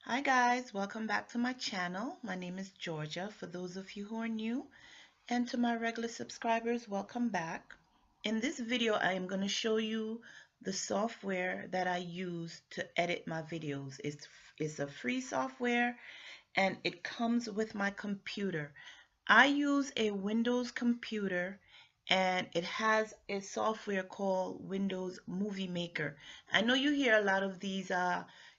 Hi guys, welcome back to my channel. My name is Georgia for those of you who are new, and to my regular subscribers, welcome back. In this video, I am going to show you the software that I use to edit my videos. It's a free software and it comes with my computer. I use a Windows computer and it has a software called Windows Movie Maker. I know you hear a lot of these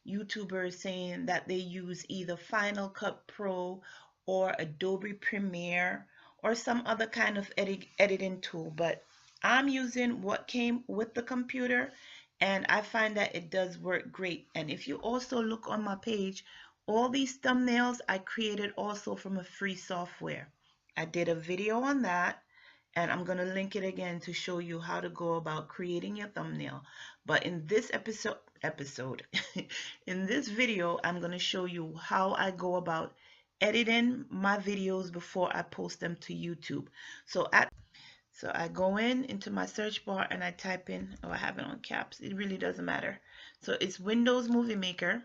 YouTubers saying that they use either Final Cut Pro or Adobe Premiere or some other kind of editing tool, but I'm using what came with the computer and I find that it does work great. And if you also look on my page, all these thumbnails I created also from a free software. I did a video on that and I'm going to link it again to show you how to go about creating your thumbnail. But in this episode in this video, I'm going to show you how I go about editing my videos before I post them to YouTube. So I go into my search bar and I type in, oh, I have it on caps. It really doesn't matter. So it's Windows Movie Maker.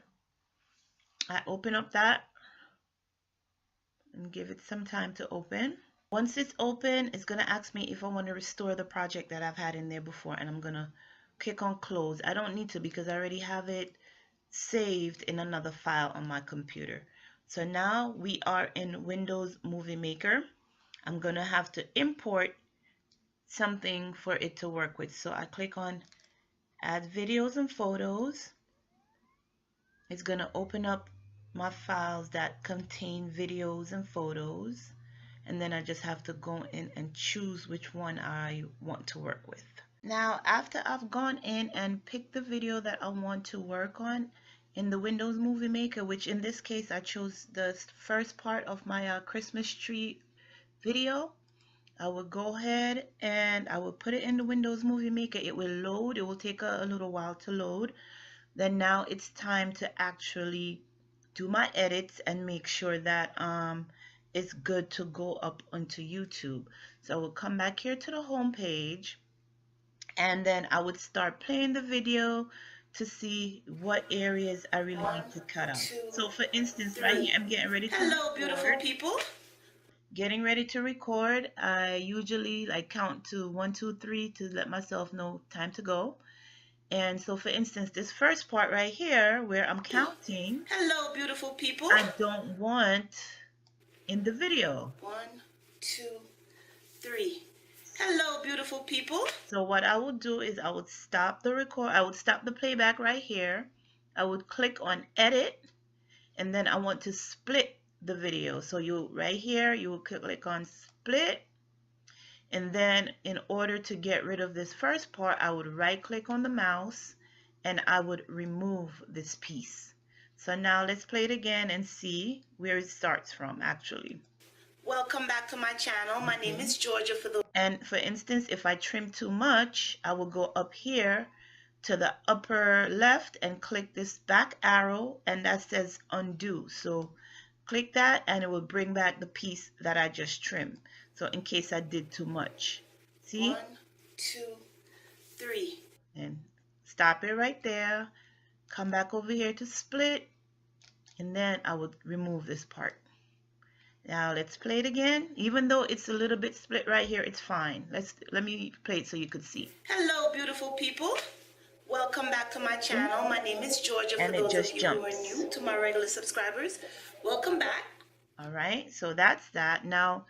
I open up that and give it some time to open. Once it's open, it's going to ask me if I want to restore the project that I've had in there before, and I'm going to click on close. I don't need to because I already have it saved in another file on my computer. So now we are in Windows Movie Maker. I'm going to have to import something for it to work with. So I click on Add Videos and Photos. It's going to open up my files that contain videos and photos, and then I just have to go in and choose which one I want to work with. Now after I've gone in and picked the video that I want to work on in the Windows Movie Maker, which in this case I chose the first part of my Christmas tree video, I will go ahead and I will put it in the Windows Movie Maker. It will load. It will take a little while to load. Then now it's time to actually do my edits and make sure that it's good to go up onto YouTube. So I will come back here to the home page and then I would start playing the video to see what areas I really need to cut out. So for instance, right here, I'm getting ready to Hello, beautiful people. Getting ready to record. I usually like count to 1, 2, 3 to let myself know time to go. And so for instance, this first part right here where I'm counting, Hello, beautiful people. I don't want in the video. 1, 2, 3. Hello, beautiful people. So what I would do is I would stop the record. I would stop the playback right here. I would click on edit, and then I want to split the video. So you right here, you will click on split. And then in order to get rid of this first part, I would right click on the mouse and I would remove this piece. So now let's play it again and see where it starts from actually. Welcome back to my channel. My name is Georgia for the... And for instance, if I trim too much, I will go up here to the upper left and click this back arrow and that says undo. So click that and it will bring back the piece that I just trimmed. So in case I did too much. See? 1, 2, 3. And stop it right there. Come back over here to split. And then I would remove this part. Now let's play it again. Even though it's a little bit split right here, it's fine. Let me play it so you could see. Hello, beautiful people. Welcome back to my channel. My name is Georgia for those of you who are new. To my regular subscribers, welcome back. All right, so that's that. Now,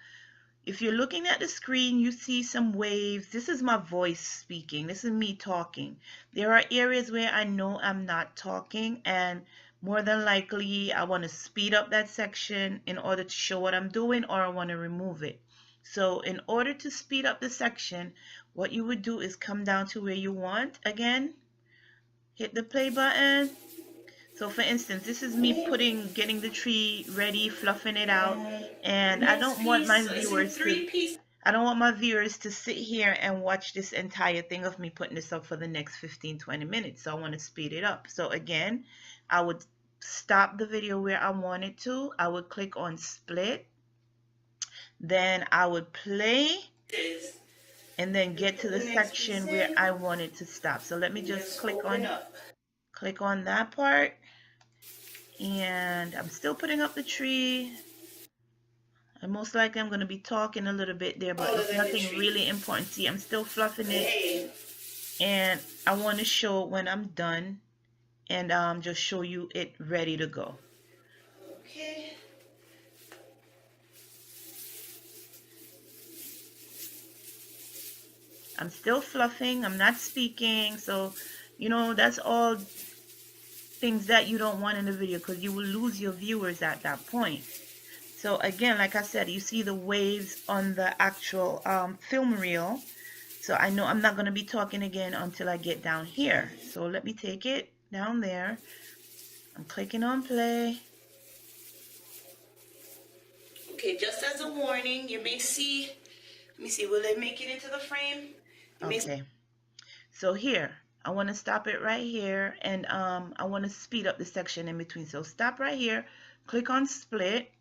if you're looking at the screen, you see some waves. This is my voice speaking. This is me talking. There are areas where I know I'm not talking, and more than likely I want to speed up that section in order to show what I'm doing, or I want to remove it. So in order to speed up the section, what you would do is come down to where you want again, hit the play button. So for instance, this is me getting the tree ready, fluffing it out, and I don't want my viewers to sit here and watch this entire thing of me putting this up for the next 15-20 minutes. So I want to speed it up. So again, I would stop the video where I want it to. I would click on split. Then I would play and then get to the section where I want it to stop. So let me just click on that part. And I'm still putting up the tree. And most likely I'm going to be talking a little bit there, but it's nothing really important. See, I'm still fluffing it. And I want to show when I'm done and just show you it ready to go. Okay. I'm still fluffing. I'm not speaking. So, you know, that's all things that you don't want in the video because you will lose your viewers at that point. So again, like I said, you see the waves on the actual film reel. So I know I'm not going to be talking again until I get down here. So let me take it down there. I'm clicking on play. Okay, just as a warning, you may see, let me see, will it make it into the frame? Okay. So here, I want to stop it right here, and I want to speed up the section in between. So stop right here, click on split,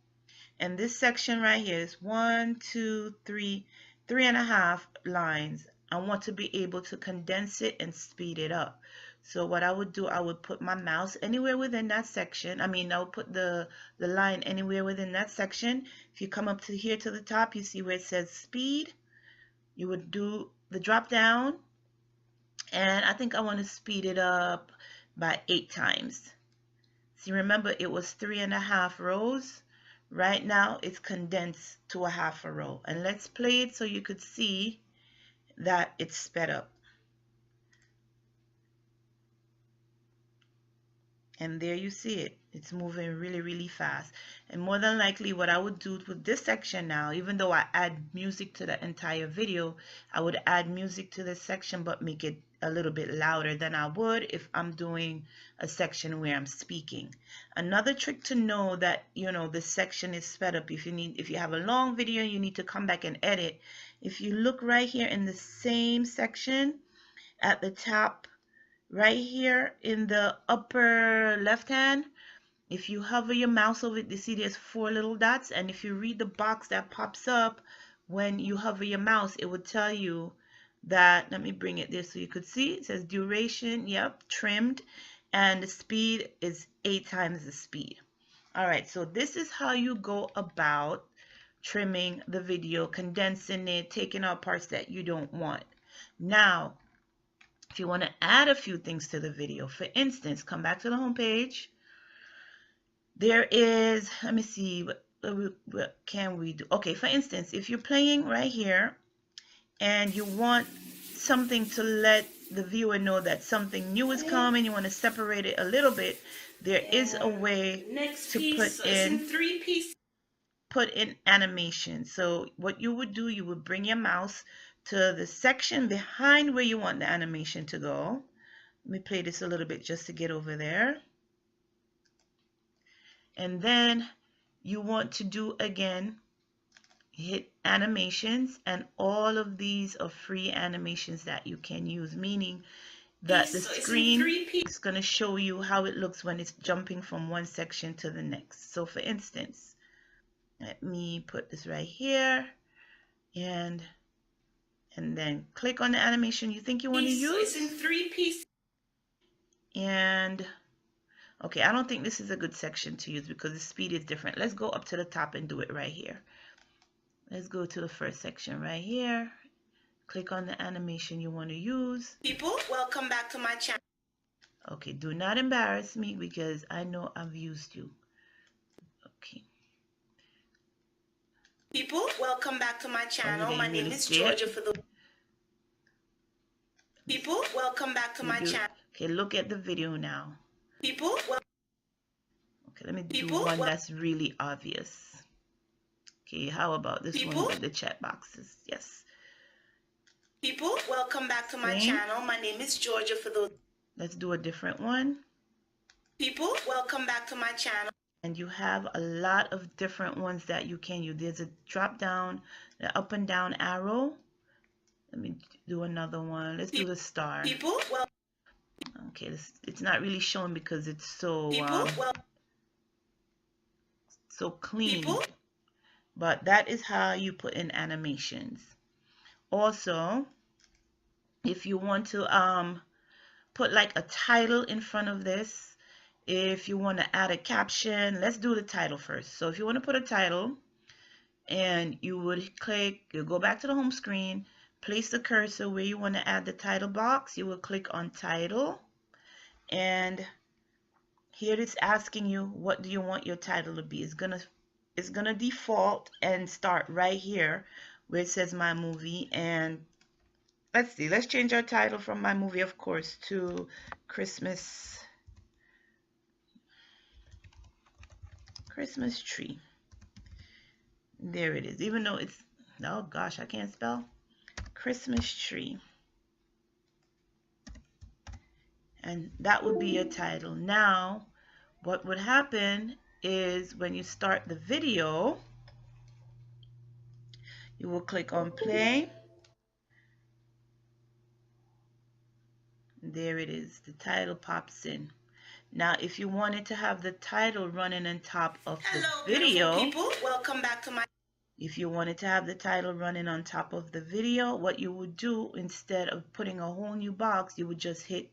and this section right here is 1, 2, 3, 3.5 lines. I want to be able to condense it and speed it up. So what I would do, I would put my mouse anywhere within that section. I would put the line anywhere within that section. If you come up to here to the top, you see where it says speed. You would do the drop down, and I think I want to speed it up by 8 times. See, remember it was 3.5 rows. Right now it's condensed to a half a row. And let's play it so you could see that it's sped up. And there you see it. It's moving really, really fast. And more than likely what I would do with this section now, even though I add music to the entire video, I would add music to this section but make it a little bit louder than I would if I'm doing a section where I'm speaking. Another trick to know that, you know, this section is sped up, if you have a long video, you need to come back and edit. If you look right here in the same section at the top, right here in the upper left hand, if you hover your mouse over it, you see there's 4 little dots, and if you read the box that pops up when you hover your mouse, it would tell you that, let me bring it there so you could see, it says duration, yep, trimmed, and the speed is 8 times the speed. Alright, so this is how you go about trimming the video, condensing it, taking out parts that you don't want. Now, if you want to add a few things to the video, for instance, come back to the home page. There is, let me see, what can we do? Okay, for instance, if you're playing right here and you want something to let the viewer know that something new is coming, you want to separate it a little bit, there is a way to put in animation. So what you would do, you would bring your mouse to the section behind where you want the animation to go. Let me play this a little bit just to get over there. And then you want to do again, hit animations, and all of these are free animations that you can use, meaning that the screen is going to show you how it looks when it's jumping from one section to the next. So for instance, let me put this right here, and then click on the animation you think you want to use. So it's in 3 pieces. And okay, I don't think this is a good section to use because the speed is different. Let's go up to the top and do it right here. Let's go to the first section right here. Click on the animation you want to use. People, welcome back to my channel. Okay, do not embarrass me because I know I've used you. Okay. People, welcome back to my channel. My name is Georgia for the people. Welcome back to my channel. Okay, look at the video now. People, okay, let me do one that's really obvious. Okay, how about this one with the chat boxes? Yes. People, welcome back to my channel. My name is Georgia for those. Let's do a different one. People, welcome back to my channel. And you have a lot of different ones that you can use. There's a drop down, the up and down arrow. Let me do another one. Let's do the star. People, well. Okay, it's not really showing because it's so so clean. But that is how you put in animations. Also, if you want to put like a title in front of this, If you want to add a caption, let's do the title first. So if you want to put a title, and you would click, you go back to the home screen, place the cursor where you want to add the title box. You will click on title, and here it's asking you, what do you want your title to be? It's gonna default and start right here where it says my movie. And let's see, let's change our title from my movie, of course, to Christmas tree. There it is. Even though it's, oh gosh, I can't spell. Christmas tree. And that would be your title. Now, what would happen is when you start the video, you will click on play. There it is. The title pops in. Now, if you wanted to have the title running on top of the video, people. Welcome back to my. If you wanted to have the title running on top of the video, what you would do, instead of putting a whole new box, you would just hit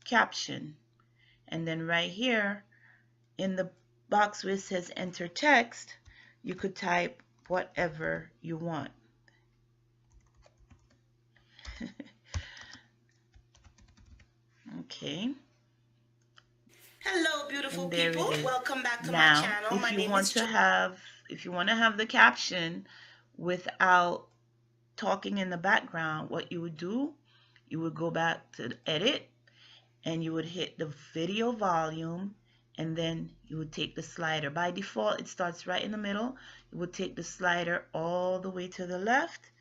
caption. And then right here in the box where it says enter text, you could type whatever you want. Okay. Hello, beautiful people. Welcome back to my channel. If you want to have the caption without talking in the background, what you would do, you would go back to edit, and you would hit the video volume, and then you would take the slider. By default, it starts right in the middle. You would take the slider all the way to the left,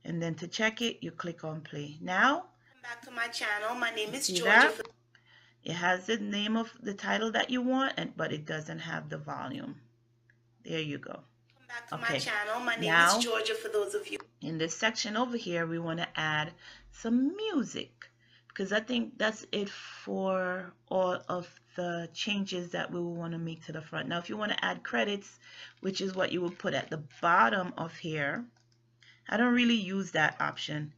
and then to check it, you click on play. Now, welcome back to my channel. My name is Georgia. It has the name of the title that you want, but it doesn't have the volume. There you go. Welcome back to my channel. My name is Georgia, for those of you. In this section over here, we want to add some music, because I think that's it for all of the changes that we will want to make to the front. Now, if you want to add credits, which is what you would put at the bottom of here, I don't really use that option.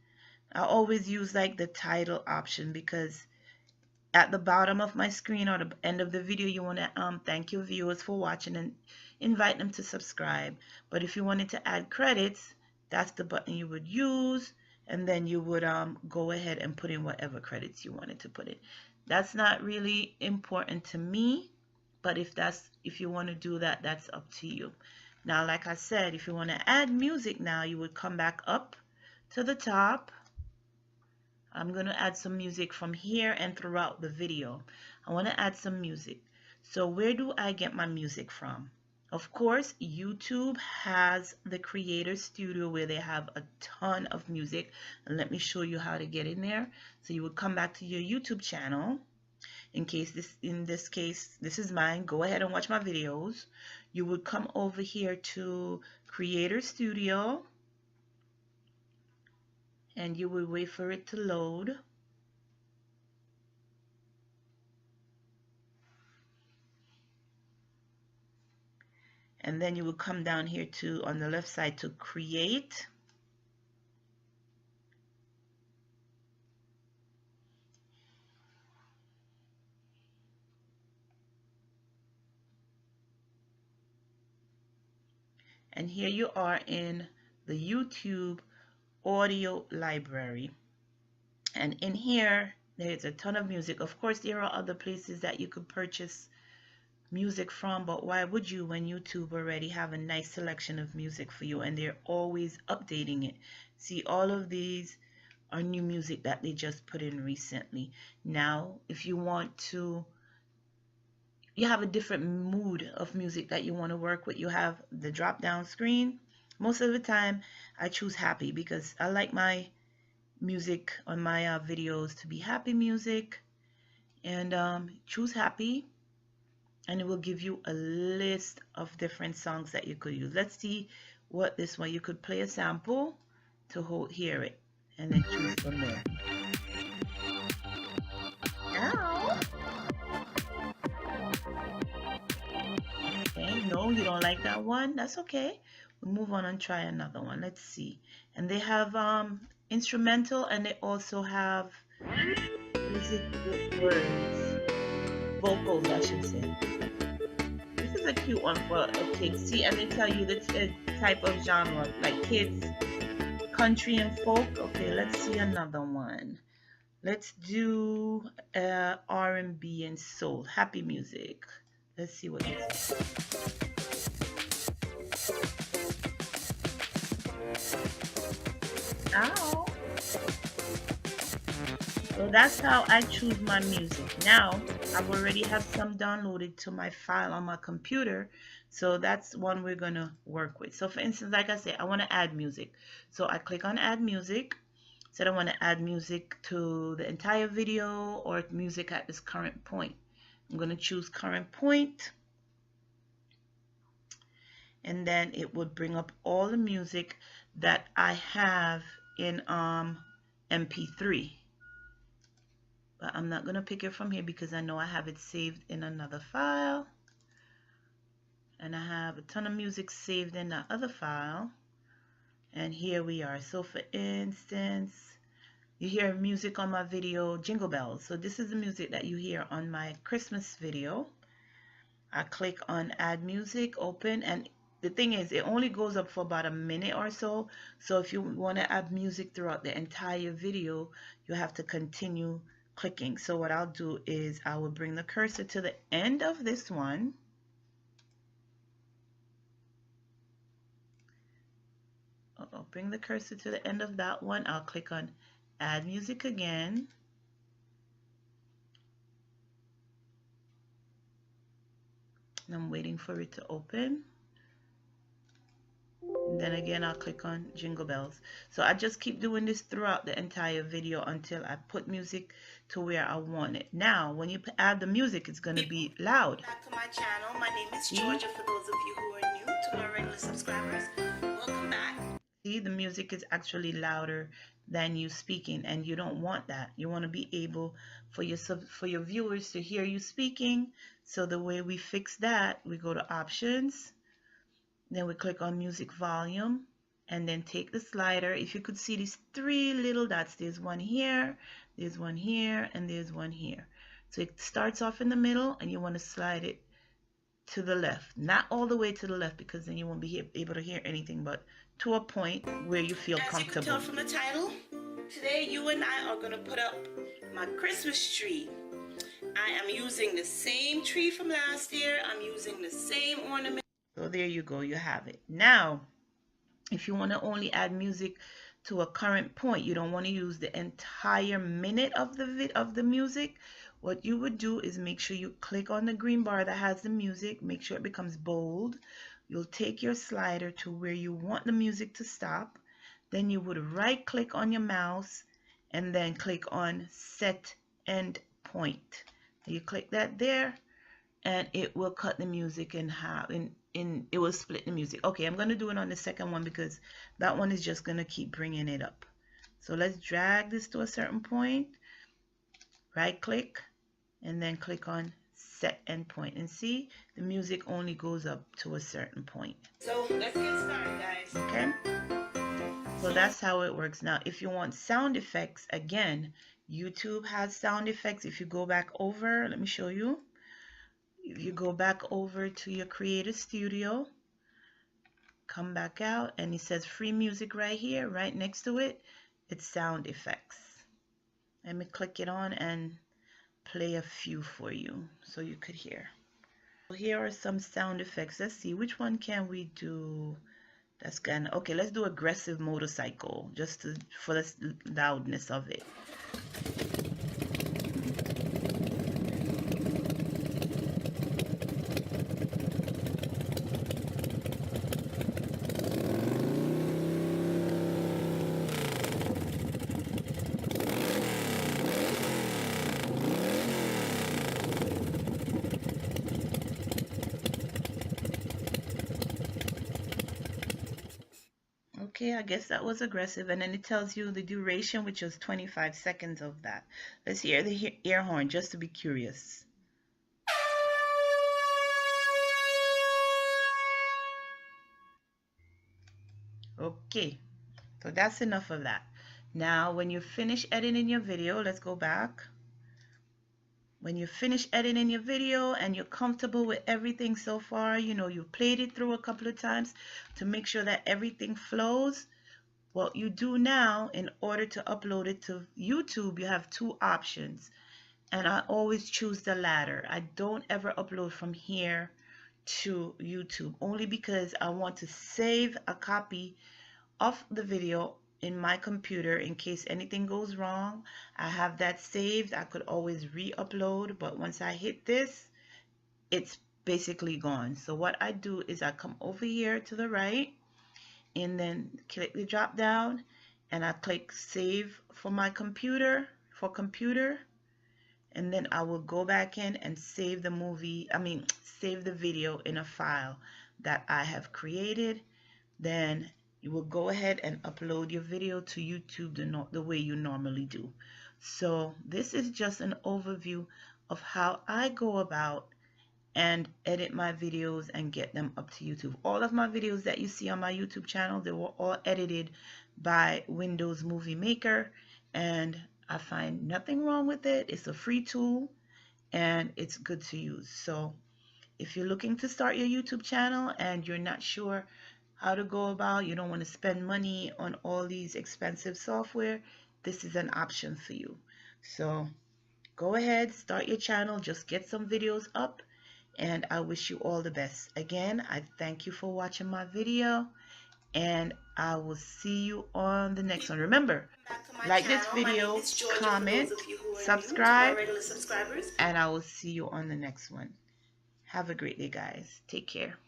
I always use like the title option, because at the bottom of my screen or the end of the video, you want to thank your viewers for watching and invite them to subscribe. But if you wanted to add credits, that's the button you would use, and then you would go ahead and put in whatever credits you wanted to put in. That's not really important to me, but if you want to do that, that's up to you. Now, like I said, if you want to add music now, you would come back up to the top. I'm going to add some music from here and throughout the video. I want to add some music. So where do I get my music from? Of course, YouTube has the Creator Studio where they have a ton of music. And let me show you how to get in there. So you would come back to your YouTube channel. In this case, this is mine. Go ahead and watch my videos. You would come over here to Creator Studio, and you will wait for it to load. And then you will come down here to, on the left side, to create. And here you are in the YouTube audio library. And in here, there's a ton of music. Of course, there are other places that you could purchase music from, but why would you when YouTube already have a nice selection of music for you, and they're always updating it. See, all of these are new music that they just put in recently. Now, if you want to, you have a different mood of music that you want to work with, you have the drop down screen. Most of the time I choose happy, because I like my music on my videos to be happy music, and choose happy, and it will give you a list of different songs that you could use. Let's see what this one, you could play a sample to hear it, and then choose from there. Ow. Okay, no, you don't like that one. That's okay. We'll move on and try another one. Let's see. And they have instrumental, and they also have music with words. vocals, I should say. This is a cute one for a kid. See, and they tell you the type of genre, like kids, country and folk. Okay, let's see another one. Let's do R&B and soul, happy music. Let's see what you say. Ow. So that's how I choose my music. Now, I've already have some downloaded to my file on my computer. So that's one we're going to work with. So for instance, like I said, I want to add music. So I click on add music. Said I want to add music to the entire video or music at this current point. I'm going to choose current point. And then it would bring up all the music that I have in MP3. But I'm not going to pick it from here because I know I have it saved in another file. And I have a ton of music saved in that other file. And here we are. So for instance, you hear music on my video, Jingle Bells. So this is the music that you hear on my Christmas video. I click on add music, open, and the thing is, it only goes up for about a minute or so. So if you want to add music throughout the entire video, you have to continue clicking. So what I'll do is I will bring the cursor to the end of this one. I'll bring the cursor to the end of that one. I'll click on add music again. And I'm waiting for it to open. And then again, I'll click on Jingle Bells. So I just keep doing this throughout the entire video until I put music to where I want it. Now, when you add the music, it's going to be loud. Back to my channel. My name is Georgia. For those of you who are new, to my regular subscribers, welcome back. See, the music is actually louder than you speaking, and you don't want that. You want to be able for your viewers to hear you speaking. So the way we fix that, we go to options. Then we click on music volume and then take the slider. If you could see these three little dots, there's one here, there's one here, and there's one here. So it starts off in the middle and you want to slide it to the left. Not all the way to the left because then you won't be able to hear anything, but to a point where you feel comfortable. As you can tell from the title, today you and I are going to put up my Christmas tree. I am using the same tree from last year. I'm using the same ornament. So there you go, you have it. Now, if you want to only add music to a current point, you don't want to use the entire minute of the music, what you would do is make sure you click on the green bar that has the music, make sure it becomes bold. You'll take your slider to where you want the music to stop. Then you would right click on your mouse and then click on set end point. You click that there and it will cut the music in half. It will split the music. Okay, I'm going to do it on the second one because that one is just going to keep bringing it up. So let's drag this to a certain point, right click, and then click on set endpoint. And see, the music only goes up to a certain point. So let's get started, guys. Okay, so that's how it works. Now, if you want sound effects, again, YouTube has sound effects. If you go back over, let me show you. You go back over to your Creator Studio, come back out, and it says free music right here, right next to it. It's sound effects. Let me click it on and play a few for you so you could hear. So here are some sound effects. Let's see, which one can we do? That's kind of okay. Let's do aggressive motorcycle just for the loudness of it. Okay, I guess that was aggressive. And then it tells you the duration, which was 25 seconds of that. Let's hear the air horn just to be curious. Okay, so that's enough of that. Now, when you finish editing your video, let's go back. when you finish editing your video and you're comfortable with everything so far, you know, you've played it through a couple of times to make sure that everything flows. What you do now, in order to upload it to YouTube, you have two options. And I always choose the latter. I don't ever upload from here to YouTube, only because I want to save a copy of the video in my computer in case anything goes wrong. I have that saved. I could always re-upload, but once I hit this, it's basically gone. So what I do is I come over here to the right and then click the drop down and I click save for my computer, and then I will go back in and save the save the video in a file that I have created. Then you will go ahead and upload your video to YouTube the way you normally do. So this is just an overview of how I go about and edit my videos and get them up to YouTube. All of my videos that you see on my YouTube channel, they were all edited by Windows Movie Maker, and I find nothing wrong with it. It's a free tool and it's good to use. So if you're looking to start your YouTube channel and you're not sure how to go about, you don't want to spend money on all these expensive software, this is an option for you. So go ahead, start your channel, just get some videos up, and I wish you all the best. Again, I thank you for watching my video, and I will see you on the next one. Remember, like this video, comment, subscribe, and I will see you on the next one. Have a great day, guys. Take care.